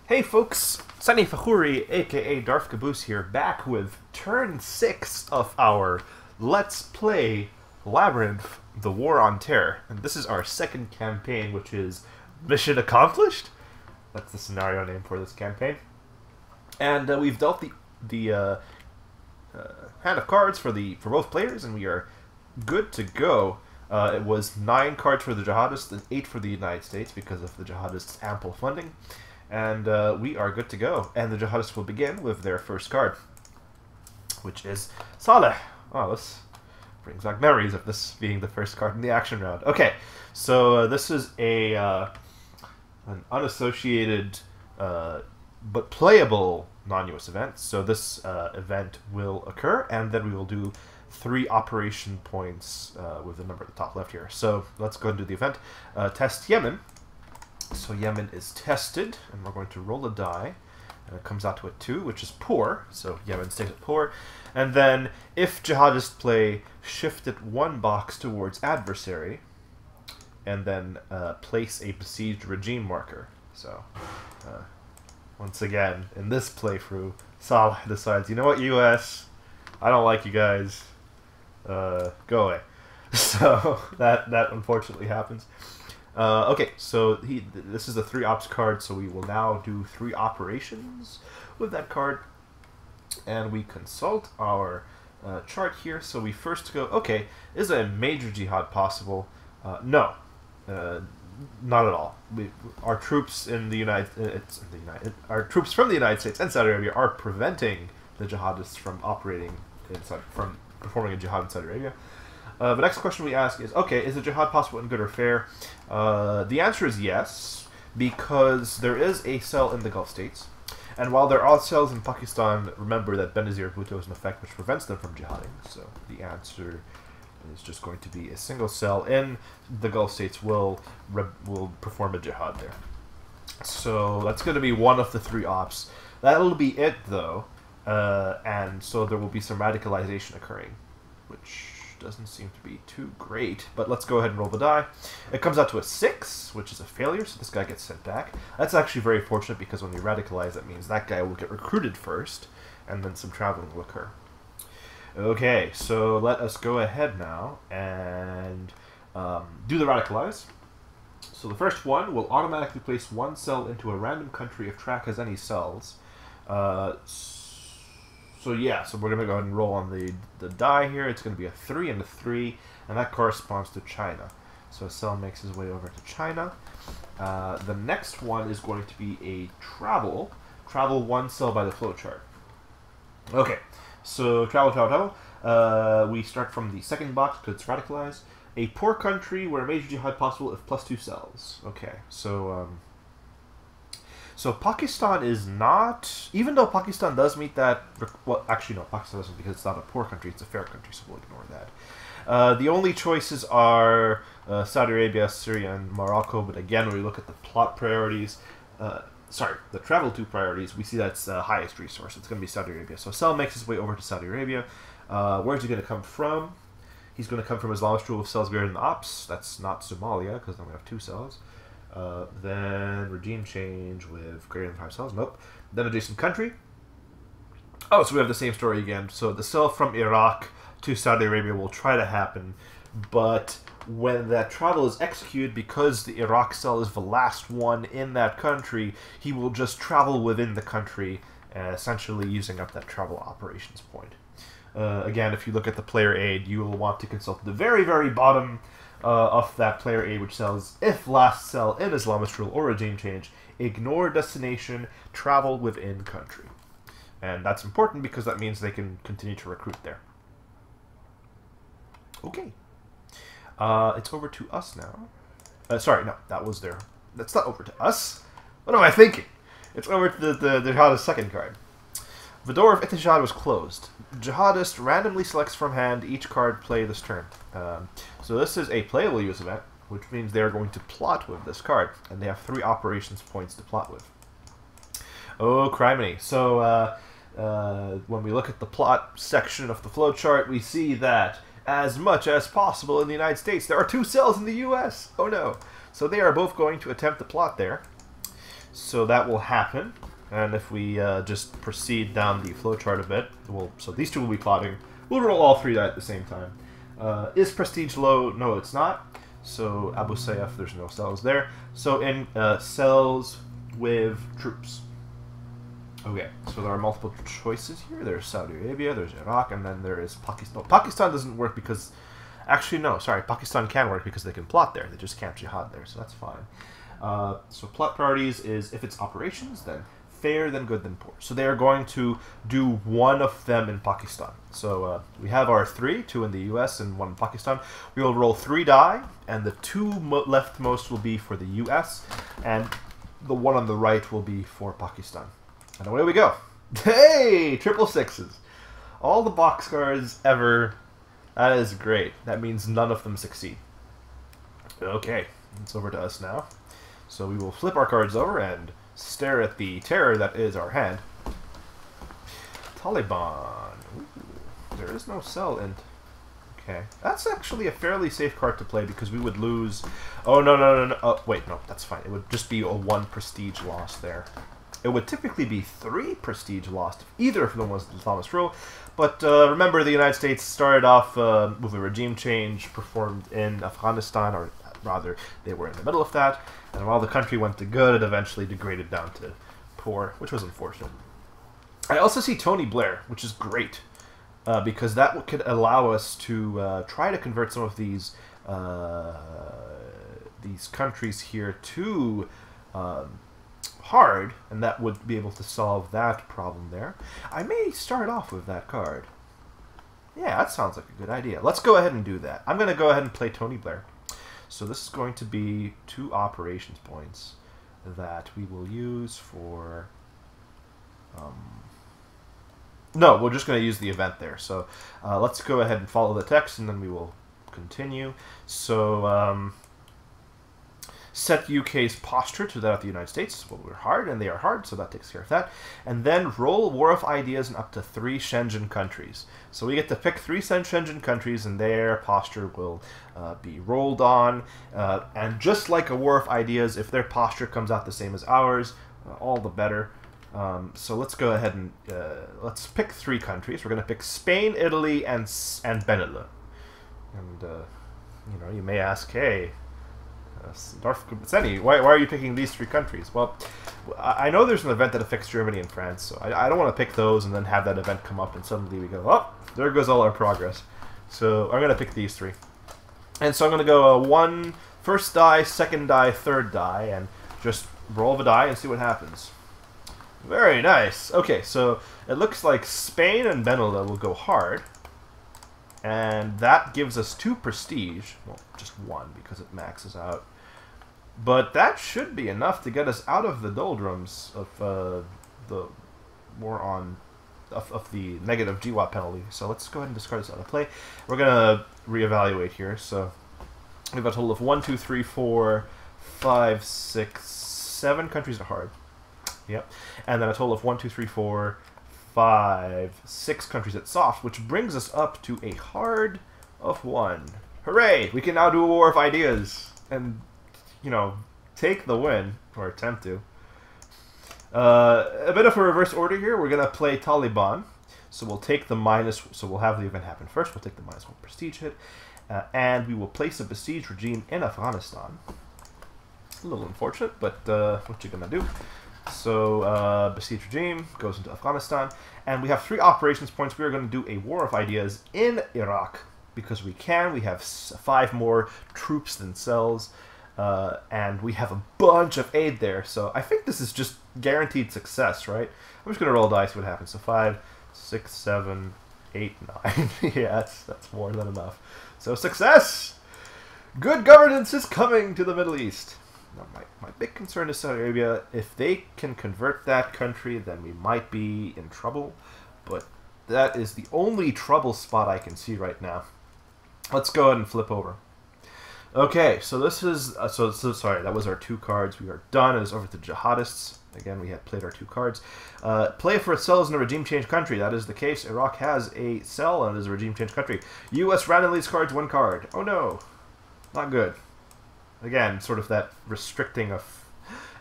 Hey folks, Sunny Fahuri, aka Darth Caboose here, back with turn 6 of our Let's Play Labyrinth, The War on Terror. And this is our second campaign, which is Mission Accomplished. That's the scenario name for this campaign. And we've dealt the hand of cards for both players, and we are good to go. It was 9 cards for the jihadists and 8 for the United States because of the jihadists' ample funding. And we are good to go. And the jihadists will begin with their first card, which is Saleh. Oh, this brings back memories of this being the first card in the action round. Okay, so this is an unassociated but playable non-US event. So this event will occur, and then we will do 3 operation points with the number at the top left here. So let's go and do the event. Test Yemen. So Yemen is tested, and we're going to roll a die, and it comes out to a 2, which is poor, so Yemen stays at poor. And then, if jihadists play, shift it 1 box towards adversary, and then place a besieged regime marker. So, once again, in this playthrough, Saleh decides, you know what, US, I don't like you guys, go away. So, that unfortunately happens. Okay, so this is a 3 ops card, so we will now do 3 operations with that card. And we consult our chart here. So we first go, okay, is a major jihad possible? No, not at all. Our troops in the our troops from the United States and Saudi Arabia are preventing the jihadists from performing a jihad in Saudi Arabia. The next question we ask is, okay, is a jihad possible in good or fair? The answer is yes, because there is a cell in the Gulf states. And while there are cells in Pakistan, remember that Benazir Bhutto is an effect which prevents them from jihading. So the answer is just going to be a single cell in the Gulf states will perform a jihad there. So that's going to be one of the 3 ops. That'll be it, though. And so there will be some radicalization occurring, which doesn't seem to be too great, but let's go ahead and roll the die. It comes out to a 6, which is a failure, so this guy gets sent back. That's actually very fortunate, because when we radicalize, that means that guy will get recruited first, and then some traveling will occur. Okay, so let us go ahead now and do the radicalize. So the first one will automatically place 1 cell into a random country if track has any cells. So yeah, so we're going to go ahead and roll on the die here. It's going to be a 3 and a 3, and that corresponds to China. So a cell makes his way over to China. The next one is going to be a travel. Travel 1 cell by the flowchart. Okay, so travel. We start from the second box because it's radicalized. A poor country where a major jihad possible if +2 cells. Okay, so so Pakistan is not, even though Pakistan does meet that, well, actually no, Pakistan doesn't, because it's not a poor country, it's a fair country, so we'll ignore that. The only choices are Saudi Arabia, Syria, and Morocco, but again, when we look at the plot priorities, the travel to priorities, we see that's the highest resource. It's going to be Saudi Arabia. So Sel makes his way over to Saudi Arabia. Where's he going to come from? He's going to come from Islamist rule of cells greater than the ops. That's not Somalia, because then we have 2 cells. Then regime change with greater than 5 cells. Nope. Then adjacent country. Oh, so we have the same story again. So the cell from Iraq to Saudi Arabia will try to happen, but when that travel is executed, because the Iraq cell is the last one in that country, he will just travel within the country, essentially using up that travel operations point. Again, if you look at the player aid, you will want to consult the very, very bottom of that player aid, which says, if last cell in Islamist rule or regime change, ignore destination, travel within country. And that's important because that means they can continue to recruit there. Okay. It's over to us now. Sorry, no, that was there. That's not over to us. What am I thinking? It's over to the jihadist second card. The door of Ittijad was closed. Jihadist randomly selects from hand each card play this turn. So this is a playable use event, which means they're going to plot with this card, and they have 3 operations points to plot with. Oh, criminy. So when we look at the plot section of the flowchart, we see that as much as possible in the United States, there are 2 cells in the US. Oh no. So they are both going to attempt the plot there. So that will happen. And if we just proceed down the flowchart a bit, so these two will be plotting. We'll roll all three at the same time. Is prestige low? No, it's not. So Abu Sayyaf, there's no cells there. So in cells with troops. Okay, so there are multiple choices here. There's Saudi Arabia, there's Iraq, and then there is Pakistan. Pakistan doesn't work because... Actually, no, sorry. Pakistan can work because they can plot there. They just can't jihad there, so that's fine. So plot priorities is, if it's operations, then fair, then good, then poor. So they are going to do one of them in Pakistan. So we have our three, two in the US and one in Pakistan. We will roll 3 die, and the 2 leftmost will be for the US, and the one on the right will be for Pakistan. And away we go. Hey! Triple sixes. All the boxcars ever. That is great. That means none of them succeed. Okay, it's over to us now. So we will flip our cards over and stare at the terror that is our hand. Taliban. Ooh, there is no cell in... Okay. That's actually a fairly safe card to play because we would lose... Oh, no. Oh, wait, no, that's fine. It would just be a 1 prestige loss there. It would typically be 3 prestige lost if either of them was the Islamist rule. But remember, the United States started off with a regime change performed in Afghanistan, or rather, they were in the middle of that. And while the country went to good, it eventually degraded down to poor, which was unfortunate. I also see Tony Blair, which is great, because that could allow us to try to convert some of these countries here to... hard, and that would be able to solve that problem there. I may start off with that card. Yeah, that sounds like a good idea. Let's go ahead and do that. I'm going to go ahead and play Tony Blair. So this is going to be 2 operations points that we will use for... No, we're just going to use the event there. So let's go ahead and follow the text, and then we will continue. So... set UK's posture to that of the United States. Well, we're hard, and they are hard, so that takes care of that. And then roll War of Ideas in up to 3 Shenzhen countries. So we get to pick 3 Shenzhen countries, and their posture will be rolled on. And just like a War of Ideas, if their posture comes out the same as ours, all the better. So let's go ahead and let's pick 3 countries. We're going to pick Spain, Italy, and Benelux. And you know, you may ask, hey, Darth Kubatseni, why are you picking these 3 countries? Well, I know there's an event that affects Germany and France, so I don't want to pick those and then have that event come up and suddenly we go, oh, there goes all our progress. So I'm going to pick these 3. And so I'm going to go 1 first die, second die, third die, and just roll the die and see what happens. Very nice. Okay, so it looks like Spain and Benelux will go hard. And that gives us 2 prestige. Well, just 1 because it maxes out. But that should be enough to get us out of the doldrums of the war on... Of the negative GWAT penalty. So let's go ahead and discard this out of play. We're going to reevaluate here. So we have a total of 1, 2, 3, 4, 5, 6, 7 countries are hard. Yep. And then a total of 1, 2, 3, 4, 5, 6 countries at soft, which brings us up to a hard of 1. Hooray! We can now do a War of Ideas and, you know, take the win, or attempt to. A bit of a reverse order here. We're going to play Taliban. So we'll take the minus... So we'll have the event happen first. We'll take the -1 prestige hit. And we will place a besieged regime in Afghanistan. A little unfortunate, but what you going to do? So, besieged regime goes into Afghanistan. And we have 3 operations points. We are going to do a War of Ideas in Iraq. Because we can. We have 5 more troops than cells. And we have a bunch of aid there. So I think this is just guaranteed success, right? I'm just going to roll dice, see what happens. So 5, 6, 7, 8, 9. Yeah, that's more than enough. So success! Good governance is coming to the Middle East. Now, my big concern is Saudi Arabia. If they can convert that country, then we might be in trouble. But that is the only trouble spot I can see right now. Let's go ahead and flip over. Okay, so this is... So sorry, that was our 2 cards. We are done. It is over to Jihadists. Again, we had played our 2 cards. Play for cells in a regime change country. That is the case. Iraq has a cell and is a regime change country. U.S. randomly discards 1 card. Oh no. Not good. Again, sort of that restricting of...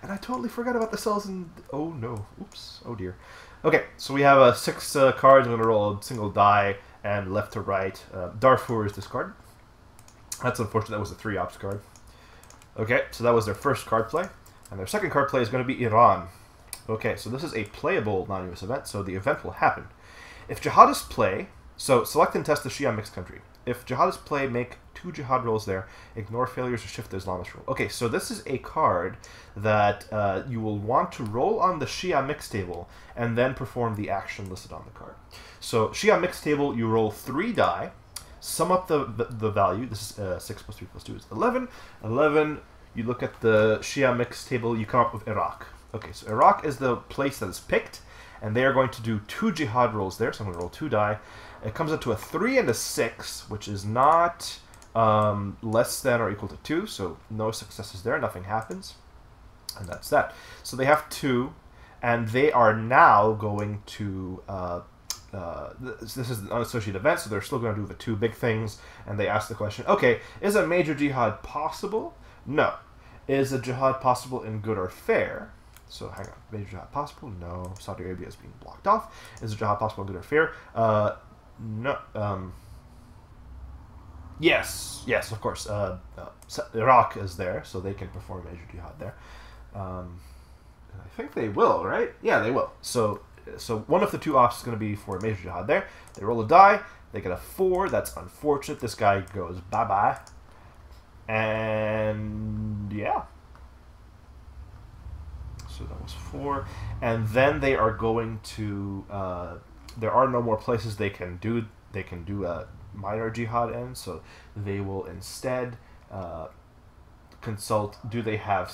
And I totally forgot about the cells in... Oh, no. Oops. Oh, dear. Okay, so we have 6 cards. I'm going to roll a single die, and left to right. Darfur is discarded. That's unfortunate. That was a 3-ops card. Okay, so that was their first card play. And their second card play is going to be Iran. Okay, so this is a playable non-US event, so the event will happen. If jihadists play... So, select and test the Shia mixed country. If jihadists play, make 2 jihad rolls there. Ignore failures or shift the Islamist rule. Okay, so this is a card that you will want to roll on the Shia mixed table and then perform the action listed on the card. So, Shia mixed table, you roll 3 die, sum up the value. This is 6 plus 3 plus 2 is 11. 11, you look at the Shia mixed table, you come up with Iraq. Okay, so Iraq is the place that is picked, and they are going to do 2 jihad rolls there, so I'm going to roll 2 die. It comes up to a 3 and a 6, which is not less than or equal to 2, so no successes there, nothing happens. And that's that. So they have 2, and they are now going to... this is an unassociated event, so they're still going to do the 2 big things, and they ask the question, okay, is a major jihad possible? No. Is a jihad possible in good or fair? So hang on, major jihad possible? No. Saudi Arabia is being blocked off. Is a jihad possible in good or fair? No. Yes, of course. Iraq is there, so they can perform major jihad there. I think they will, right? Yeah, they will. So one of the 2 ops is going to be for major jihad there. They roll a die. They get a 4. That's unfortunate. This guy goes bye-bye. And yeah. So that was 4. And then they are going to... there are no more places they can do a minor jihad in, so they will instead consult, do they have...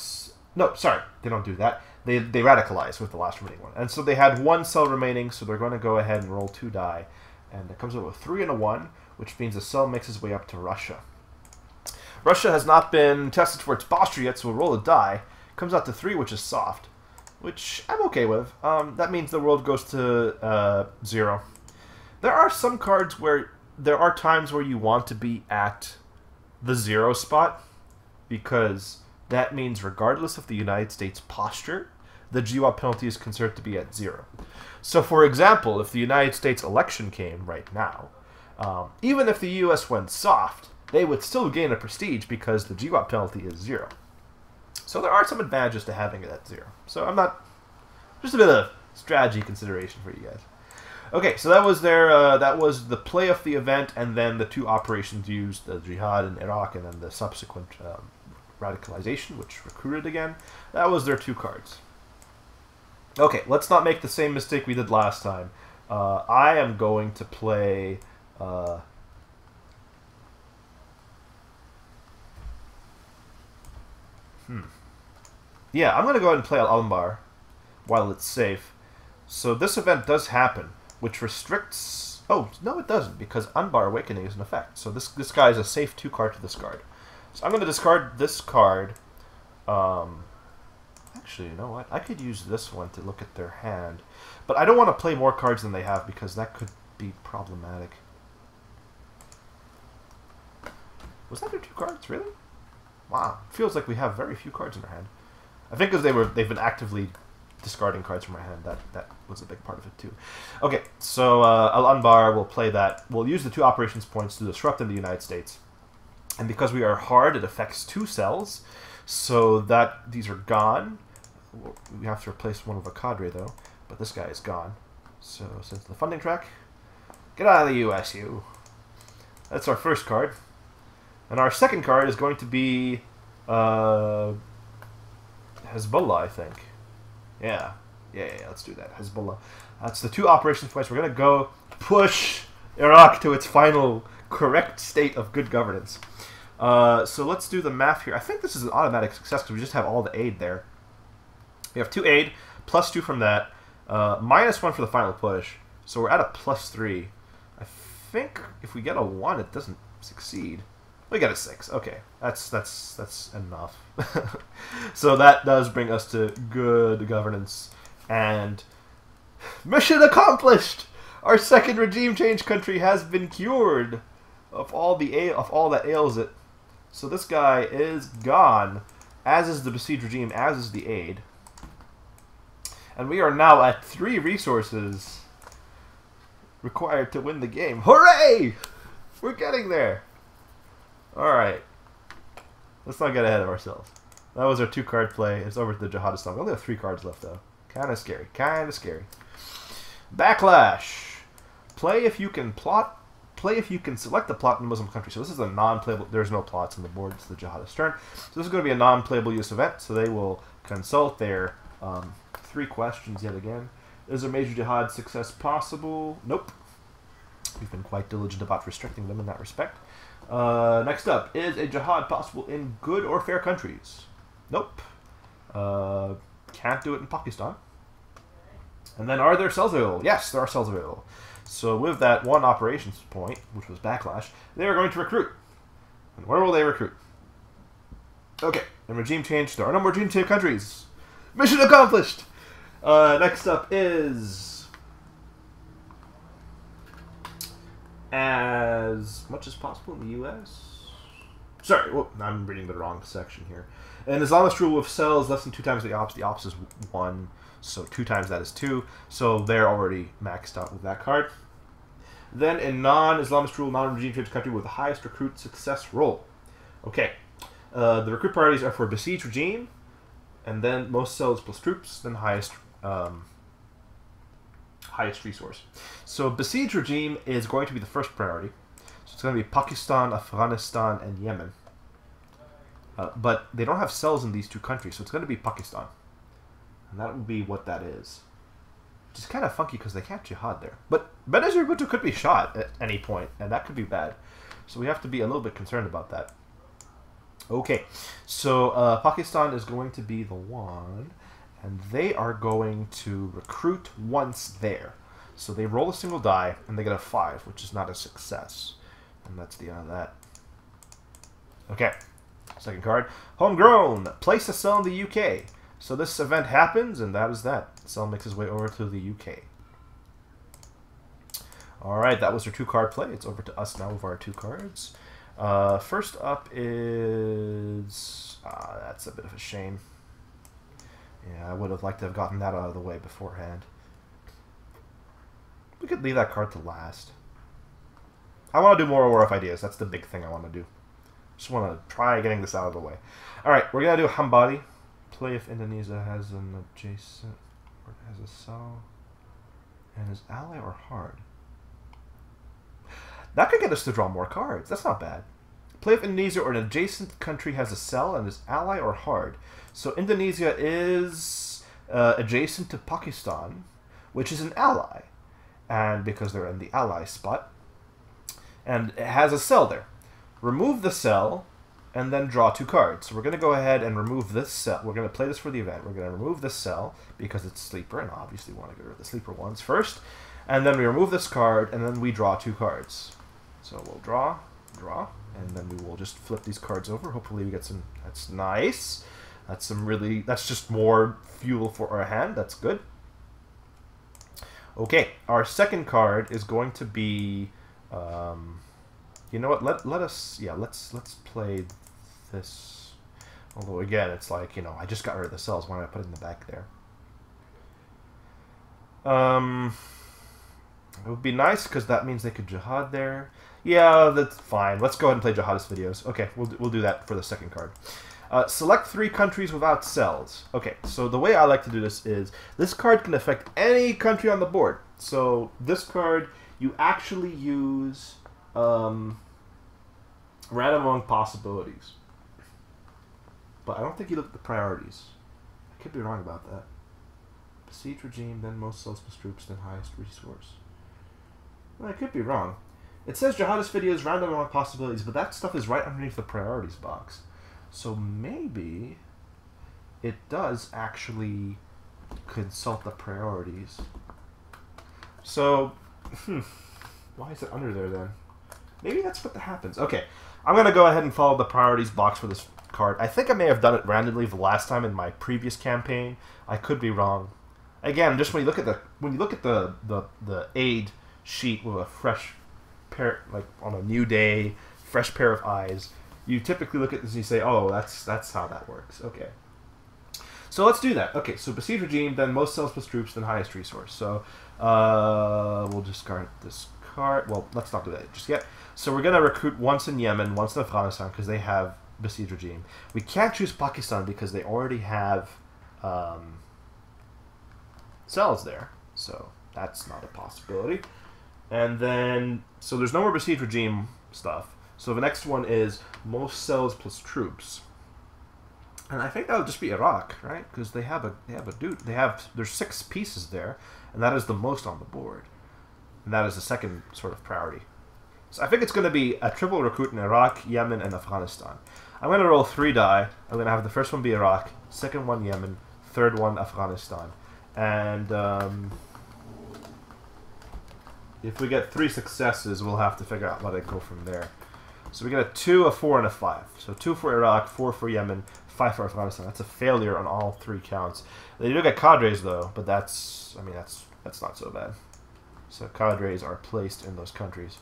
No, sorry, they don't do that. They radicalize with the last remaining one. And so they had 1 cell remaining, so they're going to go ahead and roll 2 die. And it comes up with 3 and a 1, which means the cell makes its way up to Russia. Russia has not been tested for its posture yet, so we'll roll a die. Comes out to 3, which is soft, which I'm okay with. That means the world goes to 0. There are some cards where there are times where you want to be at the 0 spot, because that means regardless of the United States posture, the GWAT penalty is considered to be at 0. So for example, if the United States election came right now, even if the US went soft, they would still gain a prestige because the GWAT penalty is 0. So there are some advantages to having it at 0. So I'm not... Just a bit of strategy consideration for you guys. Okay, so that was their... that was the play of the event, and then the 2 operations used, the jihad in Iraq, and then the subsequent radicalization, which recruited again. That was their 2 cards. Okay, let's not make the same mistake we did last time. I am going to play... Yeah, I'm going to go ahead and play Al-Anbar while it's safe. So this event does happen, which restricts... Oh, no it doesn't, because Anbar Awakening is in effect. So this guy is a safe 2 card to discard. So I'm going to discard this card. Actually, you know what? I could use this one to look at their hand. But I don't want to play more cards than they have, because that could be problematic. Was that their 2 cards? Really? Wow. Feels like we have very few cards in our hand. I think because they've been actively discarding cards from my hand. That was a big part of it too. Okay, so Al-Anbar will play that. We'll use the 2 operations points to disrupt in the United States. And because we are hard, it affects 2 cells. So that these are gone. We have to replace one with a cadre though. But this guy is gone. So since the funding track, get out of the USU. That's our first card. And our second card is going to be Hezbollah, I think. Yeah, let's do that. Hezbollah. That's the 2 operations points. We're going to go push Iraq to its final correct state of good governance. So let's do the math here. I think this is an automatic success because we just have all the aid there. We have 2 aid, plus 2 from that, minus 1 for the final push. So we're at a plus 3. I think if we get a 1, it doesn't succeed. We got a 6. Okay, that's enough. So that does bring us to good governance and mission accomplished. Our second regime change country has been cured of all that ails it. So this guy is gone. as is the besieged regime, as is the aid. And we are now at 3 resources required to win the game. Hooray! We're getting there. Alright. Let's not get ahead of ourselves. That was our 2-card play. It's over to the Jihadistan. We only have 3 cards left, though. Kind of scary. Kind of scary. Backlash. Play if you can plot. Play if you can select a plot in a Muslim country. So this is a non-playable. There's no plots on the board. It's the Jihadist turn. So this is going to be a non-playable use event. So they will consult their 3 questions yet again. Is a major jihad success possible? Nope. We've been quite diligent about restricting them in that respect. Next up, is a jihad possible in good or fair countries? Nope. Can't do it in Pakistan. And then, are there cells available? Yes, there are cells available. So with that 1 operations point, which was backlash, they are going to recruit. And where will they recruit? Okay, and regime change. There are no more regime change countries. Mission accomplished! Next up is as much as possible in the U.S. Sorry, well, I'm reading the wrong section here. An Islamist rule with cells less than 2 times the ops. The ops is 1, so 2 times that is 2. So they're already maxed out with that card. Then a non-Islamist rule, non-regime change country with the highest recruit success roll. Okay, the recruit priorities are for besieged regime, and then most cells plus troops, then highest highest resource. So besieged regime is going to be the first priority. So it's going to be Pakistan, Afghanistan, and Yemen. But they don't have cells in these 2 countries, so it's going to be Pakistan. And that will be what that is. Which is kind of funky because they can't jihad there. But Benazir Bhutto could be shot at any point, and that could be bad. So we have to be a little bit concerned about that. Okay, so Pakistan is going to be the one, and they are going to recruit once there. So they roll a single die, and they get a 5, which is not a success. And that's the end of that. Okay. Second card. Homegrown. Place a cell in the UK. So this event happens, and that is that. The cell makes his way over to the UK. Alright, that was our 2-card play. It's over to us now with our 2 cards. First up is... that's a bit of a shame. Yeah, I would have liked to have gotten that out of the way beforehand. We could leave that card to last. I want to do more War of Ideas. That's the big thing I want to do. Just want to try getting this out of the way. Alright, we're going to do Hambali. Play if Indonesia has an adjacent or has a cell and is ally or hard. That could get us to draw more cards. That's not bad. Play if Indonesia or an adjacent country has a cell and is ally or hard. So Indonesia is adjacent to Pakistan, which is an ally. And because they're in the ally spot. And it has a cell there. Remove the cell, and then draw 2 cards. So we're going to go ahead and remove this cell. We're going to play this for the event. We're going to remove this cell, because it's sleeper, and obviously we want to get rid of the sleeper ones first. And then we remove this card, and then we draw 2 cards. So we'll draw, and then we will just flip these cards over. Hopefully we get some... That's nice. That's some really... That's just more fuel for our hand. That's good. Okay, our second card is going to be... you know what? Let us... Yeah, let's play this. Although, again, it's like, you know, I just got rid of the cells. Why don't I put it in the back there? It would be nice, because that means they could jihad there. Yeah, that's fine. Let's go ahead and play jihadist videos. Okay, we'll do that for the second card. Select 3 countries without cells. Okay, so the way I like to do this is, this card can affect any country on the board. So this card, you actually use random among possibilities. But I don't think you look at the priorities. I could be wrong about that. Besiege regime, then most cells plus troops, then highest resource. Well, I could be wrong. It says jihadist videos, random among possibilities, but that stuff is right underneath the priorities box. So maybe it does actually consult the priorities. So, why is it under there then? Maybe that's what happens. Okay, I'm going to go ahead and follow the priorities box for this card. I think I may have done it randomly the last time in my previous campaign. I could be wrong. Again, just when you look at the aid sheet with a fresh pair, like on a new day, fresh pair of eyes, you typically look at this and you say, oh, that's how that works. Okay. So let's do that. Okay, so besiege regime, then most cells plus troops, then highest resource. So we'll discard this card. Well, let's not do that just yet. So we're going to recruit once in Yemen, once in Afghanistan, because they have besiege regime. We can't choose Pakistan because they already have cells there. So that's not a possibility. And then, so there's no more besiege regime stuff. So the next one is most cells plus troops. And I think that would just be Iraq, right? Because there's 6 pieces there, and that is the most on the board. And that is the second sort of priority. So I think it's going to be a triple recruit in Iraq, Yemen, and Afghanistan. I'm going to roll 3 die. I'm going to have the first one be Iraq, second one Yemen, third one Afghanistan. And if we get 3 successes, we'll have to figure out how to go from there. So we get a 2, a 4, and a 5. So 2 for Iraq, 4 for Yemen, 5 for Afghanistan. That's a failure on all 3 counts. They do get cadres though, but that's not so bad. So cadres are placed in those countries.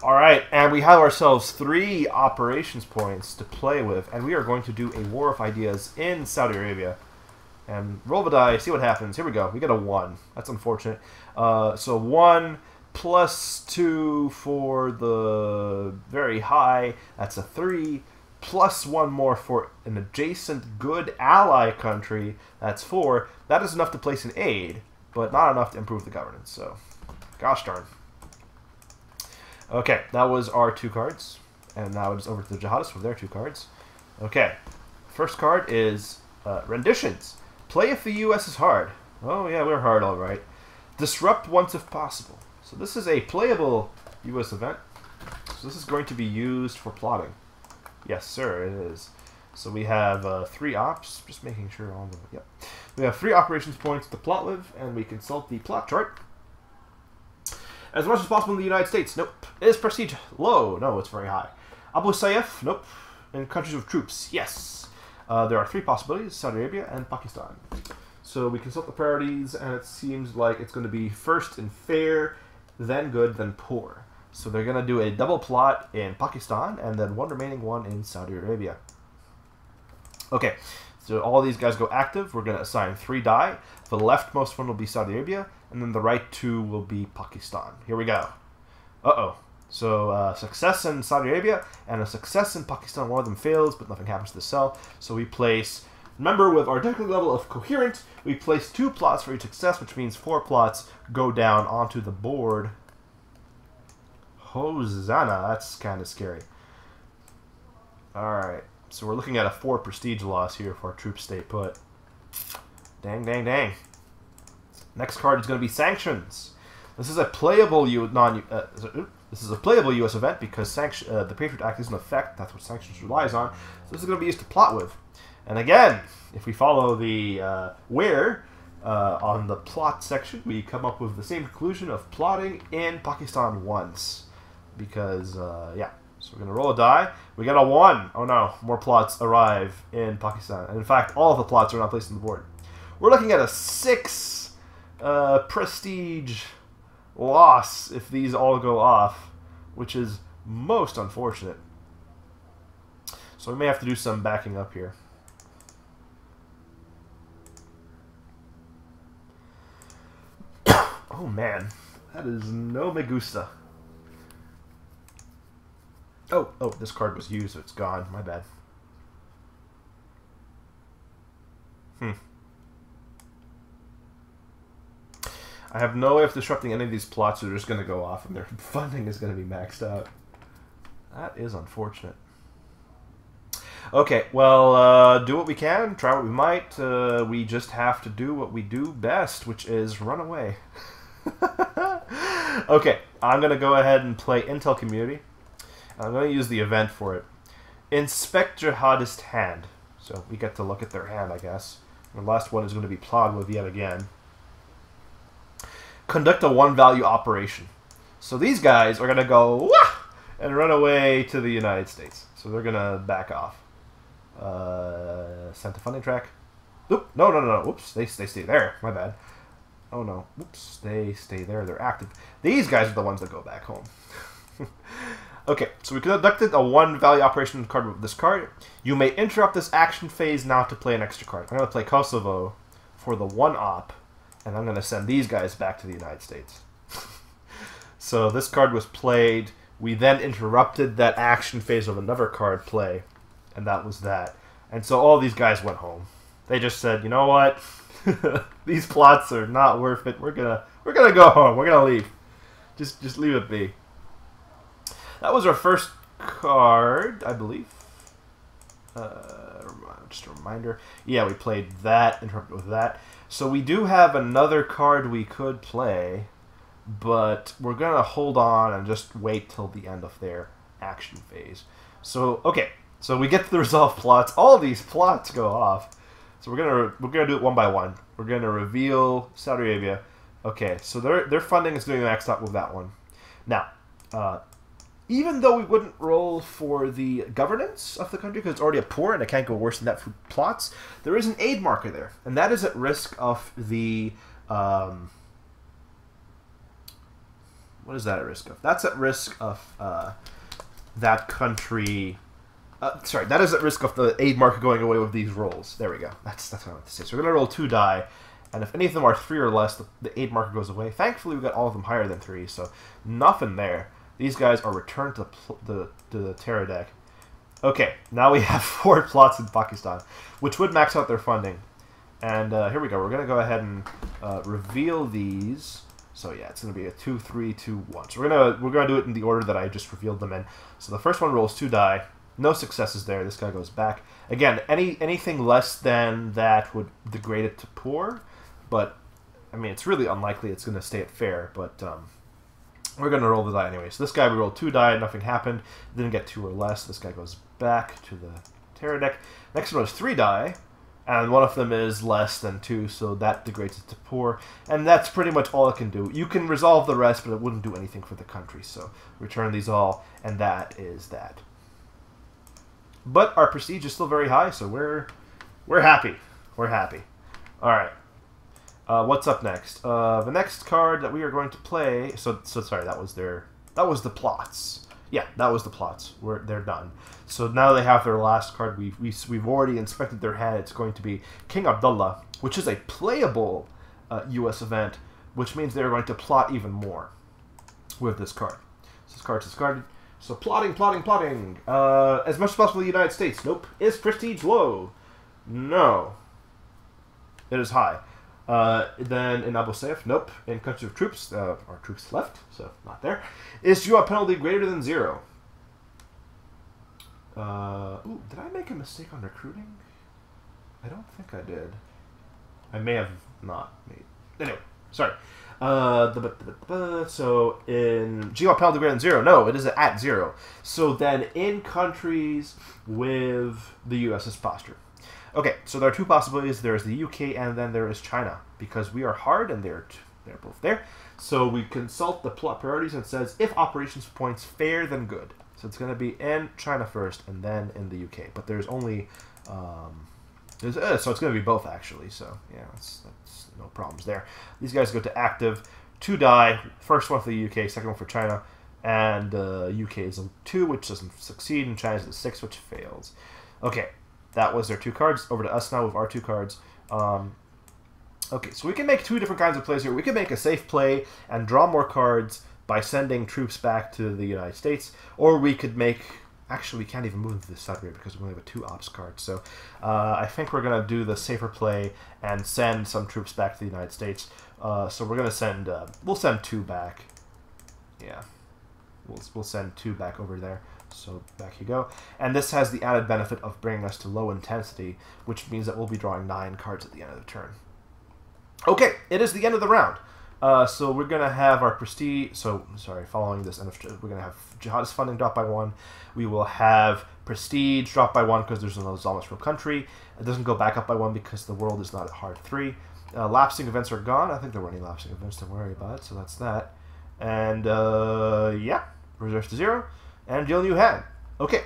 All right, and we have ourselves 3 operations points to play with, and we are going to do a war of ideas in Saudi Arabia. And roll the die, see what happens. Here we go. We get a 1. That's unfortunate. So 1 plus 2 for the very high. That's a 3. Plus 1 more for an adjacent good ally country. That's 4. That is enough to place an aid, but not enough to improve the governance. So, gosh darn. Okay, that was our 2 cards. And now it's over to the jihadists with their 2 cards. Okay, first card is renditions. Play if the U.S. is hard. Oh yeah, we're hard, all right. Disrupt once if possible. So this is a playable U.S. event. So this is going to be used for plotting. Yes, sir, it is. So we have 3 ops. Just making sure all the... Yep. We have 3 operations points to plot with, and we consult the plot chart. As much as possible in the United States. Nope. Is prestige low? No, it's very high. Abu Sayyaf? Nope. In countries with troops? Yes. There are 3 possibilities, Saudi Arabia and Pakistan. So we consult the priorities, and it seems like it's going to be first in fair, then good, then poor. So they're going to do a double plot in Pakistan, and then 1 remaining one in Saudi Arabia. Okay, so all these guys go active. We're going to assign 3 die. The leftmost one will be Saudi Arabia, and then the right 2 will be Pakistan. Here we go. Uh-oh. So success in Saudi Arabia and a success in Pakistan. One of them fails, but nothing happens to the cell. So we place, remember, with our difficulty level of coherent, we place 2 plots for each success, which means 4 plots go down onto the board. Hosanna, that's kind of scary. Alright, so we're looking at a 4 prestige loss here if our troops stay put. Dang, dang, dang. Next card is going to be sanctions. This is a playable this is a playable U.S. event because the Patriot Act is in effect. That's what sanctions relies on. So this is going to be used to plot with. And again, if we follow the on the plot section, we come up with the same conclusion of plotting in Pakistan once. Because, yeah. So we're going to roll a die. We got a 1. Oh no, more plots arrive in Pakistan. And in fact, all of the plots are not placed on the board. We're looking at a 6 prestige loss if these all go off, which is most unfortunate. So we may have to do some backing up here. Oh man, that is no me gusta. Oh, this card was used, so it's gone. My bad. I have no way of disrupting any of these plots, so they're just going to go off, and their funding is going to be maxed out. That is unfortunate. Okay, well, do what we can, try what we might. We just have to do what we do best, which is run away. Okay, I'm going to go ahead and play Intel Community. I'm going to use the event for it. Inspect Jihadist Hand. So we get to look at their hand, I guess. The last one is going to be plowed with yet again. Conduct a 1-value operation. So these guys are going to go wah! And run away to the United States. So they're going to back off. Sent to funding track. Oop, no. Oops, they stay there. My bad. Oh no. Oops, they stay there. They're active. These guys are the ones that go back home. Okay, so we conducted a 1-value operation card with this card. You may interrupt this action phase now to play an extra card. I'm going to play Kosovo for the 1-op, and I'm going to send these guys back to the United States. So this card was played. We then interrupted that action phase with another card play, and that was that. And so all these guys went home. They just said, you know what? These plots are not worth it. We're gonna go home. We're gonna leave. Just leave it be. That was our first card, I believe. Just a reminder. Yeah, we played that, interrupted with that. So we do have another card we could play, but we're going to hold on and just wait till the end of their action phase. So, okay. So we get to the resolve plots. All these plots go off. So we're gonna do it one by one. We're gonna reveal Saudi Arabia. Okay, so their funding is doing maxed out with that one. Now, even though we wouldn't roll for the governance of the country because it's already a poor and it can't go worse than that for plots, there is an aid marker there, and that is at risk of the what is that at risk of? That's at risk of that country. Sorry, that is at risk of the aid marker going away with these rolls. There we go. That's what I want to say. So we're going to roll 2 die, and if any of them are 3 or less, the aid marker goes away. Thankfully, we got all of them higher than 3, so nothing there. These guys are returned to the terror deck. Okay, now we have 4 plots in Pakistan, which would max out their funding. And here we go. We're going to go ahead and reveal these. So yeah, it's going to be a 2, 3, 2, 1. So we're gonna do it in the order that I just revealed them in. So the first one rolls 2 die. No successes there. This guy goes back. Again, anything less than that would degrade it to poor, but I mean it's really unlikely it's going to stay at fair. But we're going to roll the die anyway. So this guy, we rolled 2 die, nothing happened. Didn't get 2 or less. This guy goes back to the terror deck. Next one is 3 die, and one of them is less than 2, so that degrades it to poor. And that's pretty much all it can do. You can resolve the rest, but it wouldn't do anything for the country. So return these all, and that is that. But our prestige is still very high, so we're happy. We're happy. All right. What's up next? The next card that we are going to play. So sorry, that was the plots. Yeah, that was the plots. They're done. So now they have their last card. We've already inspected their hand. It's going to be King Abdullah, which is a playable U.S. event, which means they're going to plot even more with this card. So this card's discarded. So plotting. As much as possible the United States. Nope. Is prestige low? No. It is high. Then in Abu Sayyaf? Nope. In country of troops, our troops left, so not there. Is GWAP penalty greater than 0? Ooh, did I make a mistake on recruiting? I don't think I did. I may have not made. Anyway, sorry. So in GWAP penalty greater than 0, no, it is at 0. So then in countries with the U.S.'s posture. Okay, so there are 2 possibilities. There is the UK and then there is China, because we are hard and they're both there. So we consult the plot priorities and it says if operations points fair then good. So it's going to be in China first and then in the UK. But there's only so it's going to be both actually. So yeah, that's no problems there. These guys go to active. 2 die. First one for the UK, second one for China, and UK is a 2, which doesn't succeed, and China's a 6, which fails. Okay. That was their 2 cards. Over to us now with our 2 cards. Okay, so we can make 2 different kinds of plays here. We can make a safe play and draw more cards by sending troops back to the United States. Or we could make... Actually, we can't even move into this side here because we only have a 2 ops card. So I think we're going to do the safer play and send some troops back to the United States. So we're going to send... we'll send 2 back. Yeah. We'll send 2 back over there. So back you go. And this has the added benefit of bringing us to low intensity, which means that we'll be drawing 9 cards at the end of the turn. Okay, it is the end of the round. So we're going to have our prestige... So, sorry, following this, we're going to have jihadist funding drop by 1. We will have prestige drop by 1 because there's no Islamic rule country. It doesn't go back up by 1 because the world is not at hard 3. Lapsing events are gone. I think there were any lapsing events to worry about, so that's that. And, yeah, reserves to 0. And deal new hand. Okay.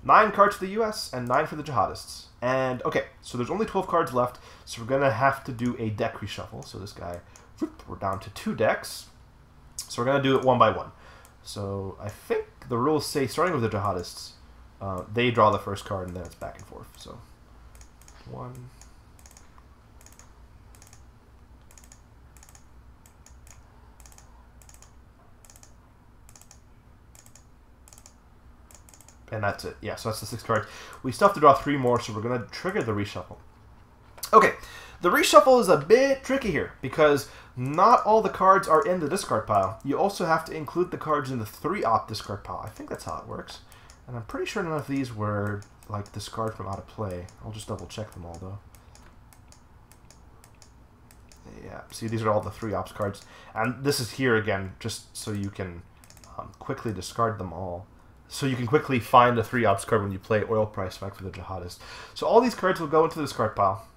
9 cards for the US and 9 for the jihadists. And, okay, so there's only 12 cards left, so we're going to have to do a deck reshuffle. So this guy, whoop, we're down to 2 decks. So we're going to do it one by one. So I think the rules say, starting with the jihadists, they draw the first card and then it's back and forth. So 1. And that's it. Yeah, so that's the 6 cards. We still have to draw 3 more, so we're going to trigger the reshuffle. Okay, the reshuffle is a bit tricky here, because not all the cards are in the discard pile. You also have to include the cards in the 3-op discard pile. I think that's how it works. And I'm pretty sure none of these were, like, discard from out of play. I'll just double-check them all, though. Yeah, see, these are all the 3-ops cards. And this is here again, just so you can quickly discard them all. So you can quickly find a 3-ops card when you play Oil Price Spike for the Jihadist. So all these cards will go into the discard pile.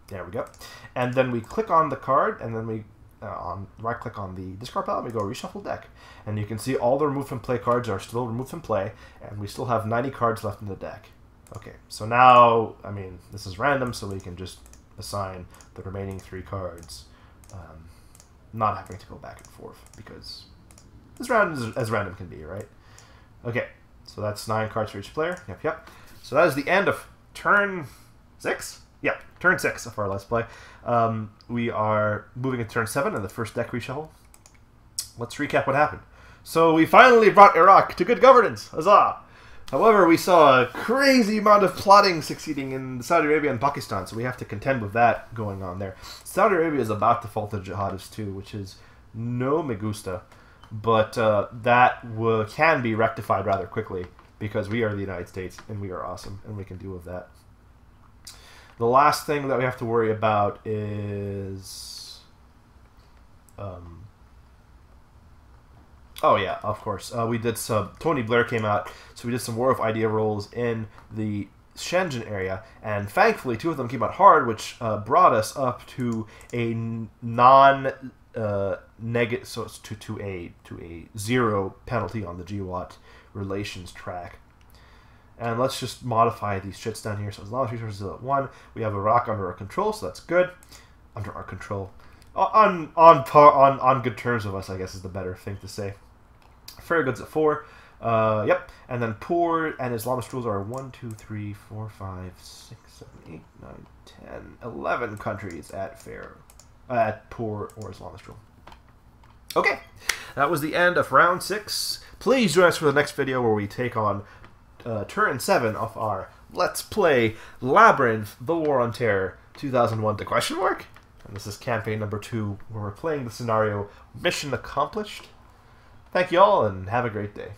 There we go. And then we click on the card, and then we right-click on the discard pile, and we go reshuffle deck. And you can see all the removed from play cards are still removed from play, and we still have 90 cards left in the deck. Okay, so now, I mean, this is random, so we can just assign the remaining 3 cards, not having to go back and forth, because as random as random can be, right? Okay, so that's 9 cards for each player. Yep. So that is the end of turn 6? Yeah, turn 6 of our Let's Play. We are moving into turn 7 and the first deck reshuffle. Let's recap what happened. So we finally brought Iraq to good governance. Huzzah! However, we saw a crazy amount of plotting succeeding in Saudi Arabia and Pakistan, so we have to contend with that going on there. Saudi Arabia is about to fall to jihadists too, which is no me gusta. But that can be rectified rather quickly because we are the United States and we are awesome and we can deal with that. The last thing that we have to worry about is... oh yeah, of course. We did some... Tony Blair came out, so we did some War of Idea rolls in the Shenzhen area, and thankfully 2 of them came out hard, which brought us up to a negative, so it's to a 0 penalty on the GWAT relations track. And let's just modify these shits down here. So as long as resources is at 1, we have Iraq under our control, so that's good. Under our control, on good terms with us, I guess is the better thing to say. Fair goods at 4. Yep. And then poor and Islamist rules are 1, 2, 3, 4, 5, 6, 7, 8, 9, 10, 11 countries at poor or Islamist rule. Okay, that was the end of round 6. Please join us for the next video where we take on turn 7 of our Let's Play Labyrinth, The War on Terror 2001 to question mark. And this is campaign number 2 where we're playing the scenario Mission Accomplished. Thank you all and have a great day.